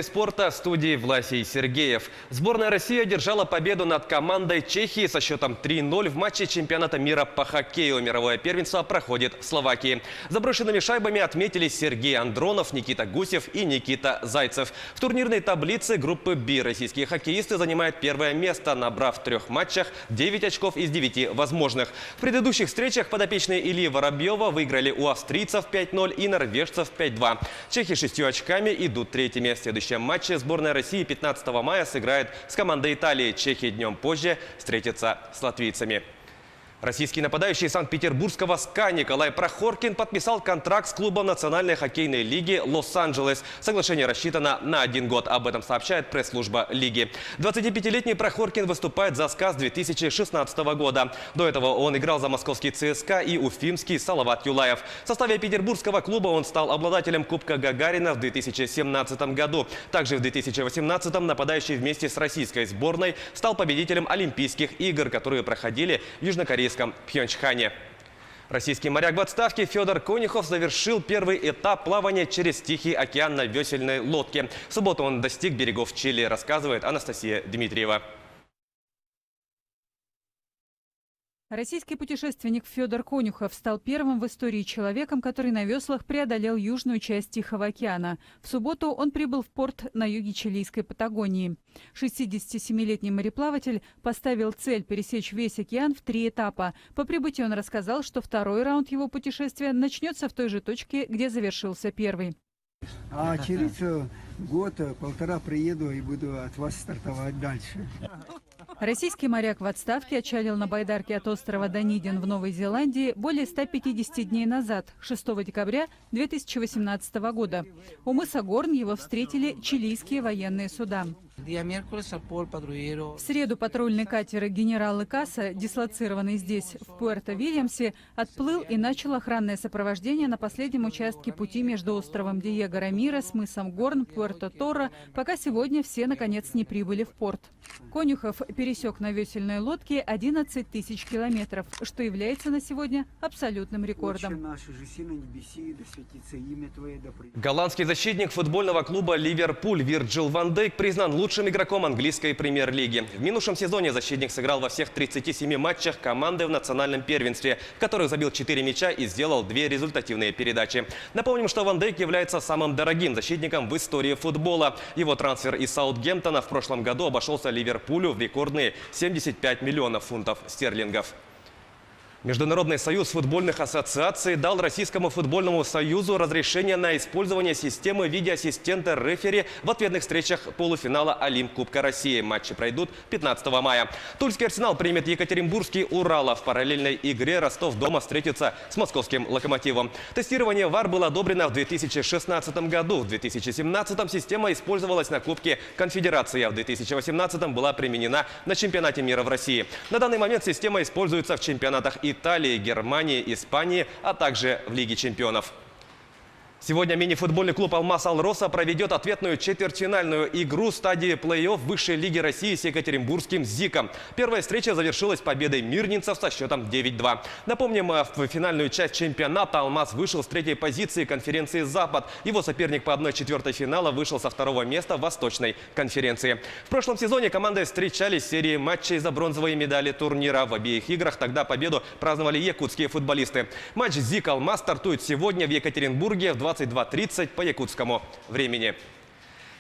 спорта в студии Власий Сергеев. Сборная России одержала победу над командой Чехии со счетом 3-0 в матче чемпионата мира по хоккею. Мировое первенство проходит в Словакии. Заброшенными шайбами отметились Сергей Андронов, Никита Гусев и Никита Зайцев. В турнирной таблице группы «Б» российские хоккеисты занимают первое место, набрав в 3 матчах 9 очков из 9 возможных. В предыдущих встречах подопечные Ильи Воробьева выиграли у австрийцев 5-0 и норвежцев 5-2. Чехи 6 очками идут третьими. В следующем матче сборная России 15 мая сыграет с командой Италии. Чехи днем позже встретятся с латвийцами. Российский нападающий Санкт-Петербургского СКА Николай Прохоркин подписал контракт с клубом Национальной хоккейной лиги «Лос-Анджелес». Соглашение рассчитано на 1 год. Об этом сообщает пресс-служба лиги. 25-летний Прохоркин выступает за СКА с 2016 года. До этого он играл за московский ЦСКА и уфимский Салават Юлаев. В составе петербургского клуба он стал обладателем Кубка Гагарина в 2017 году. Также в 2018 нападающий вместе с российской сборной стал победителем Олимпийских игр, которые проходили в южнокорейском Пхенчхане. Российский моряк в отставке Федор Конюхов завершил первый этап плавания через Тихий океан на весельной лодке. В субботу он достиг берегов Чили, рассказывает Анастасия Дмитриева. Российский путешественник Федор Конюхов стал первым в истории человеком, который на веслах преодолел южную часть Тихого океана. В субботу он прибыл в порт на юге чилийской Патагонии. 67-летний мореплаватель поставил цель пересечь весь океан в 3 этапа. По прибытию он рассказал, что второй раунд его путешествия начнется в той же точке, где завершился первый. А через год-полтора приеду и буду от вас стартовать дальше. Российский моряк в отставке отчалил на байдарке от острова Данидин в Новой Зеландии более 150 дней назад, 6 декабря 2018 года. У мыса Горн его встретили чилийские военные суда. В среду патрульный катер «Генерал Икаса», дислоцированный здесь, в Пуэрто-Вильямсе, отплыл и начал охранное сопровождение на последнем участке пути между островом Диего-Рамирес, мысом Горн, Пуэрто-Торо, пока сегодня все, наконец, не прибыли в порт. Конюхов пересек на весельной лодке 11 тысяч километров, что является на сегодня абсолютным рекордом. Голландский защитник футбольного клуба «Ливерпуль» Вирджил ван Дейк признан лучшим игроком английской премьер-лиги. В минувшем сезоне защитник сыграл во всех 37 матчах команды в национальном первенстве, в которых забил 4 мяча и сделал 2 результативные передачи. Напомним, что Ван Дейк является самым дорогим защитником в истории футбола. Его трансфер из Саутгемптона в прошлом году обошелся Ливерпулю в рекордные 75 миллионов фунтов стерлингов. Международный союз футбольных ассоциаций дал Российскому футбольному союзу разрешение на использование системы видеоассистента рефери в ответных встречах полуфинала Олимп-Кубка России. Матчи пройдут 15 мая. Тульский «Арсенал» примет Екатеринбургский «Урал». В параллельной игре Ростов дома встретится с московским «Локомотивом». Тестирование ВАР было одобрено в 2016 году. В 2017 система использовалась на Кубке Конфедерации, а в 2018 была применена на чемпионате мира в России. На данный момент система используется в чемпионатах Италии, Германии, Испании, а также в Лиге чемпионов. Сегодня мини-футбольный клуб «Алмаз Алроса» проведет ответную четвертьфинальную игру стадии плей-офф Высшей лиги России с екатеринбургским «ЗИКом». Первая встреча завершилась победой мирнинцев со счетом 9-2. Напомним, в финальную часть чемпионата «Алмаз» вышел с 3-й позиции конференции «Запад». Его соперник по 1/4 финала вышел со 2-го места в Восточной конференции. В прошлом сезоне команды встречались в серии матчей за бронзовые медали турнира. В обеих играх тогда победу праздновали якутские футболисты. Матч «ЗИК-Алмаз» стартует сегодня в Екатеринбурге в 22:30 по якутскому времени.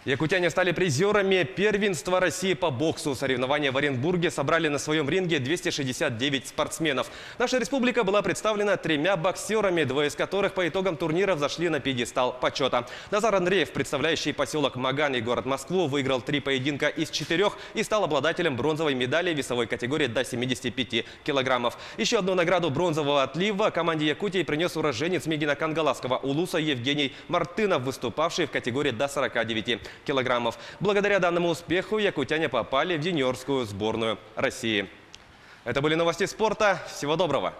Якутяне стали призерами первенства России по боксу. Соревнования в Оренбурге собрали на своем ринге 269 спортсменов. Наша республика была представлена 3 боксерами, 2 из которых по итогам турнира взошли на пьедестал почета. Назар Андреев, представляющий поселок Маган и город Москву, выиграл 3 поединка из 4 и стал обладателем бронзовой медали весовой категории до 75 килограммов. Еще одну награду бронзового отлива команде Якутии принес уроженец Мегино-Кангаласского улуса Евгений Мартынов, выступавший в категории до 49 килограммов. Благодаря данному успеху якутяне попали в юниорскую сборную России. Это были новости спорта. Всего доброго!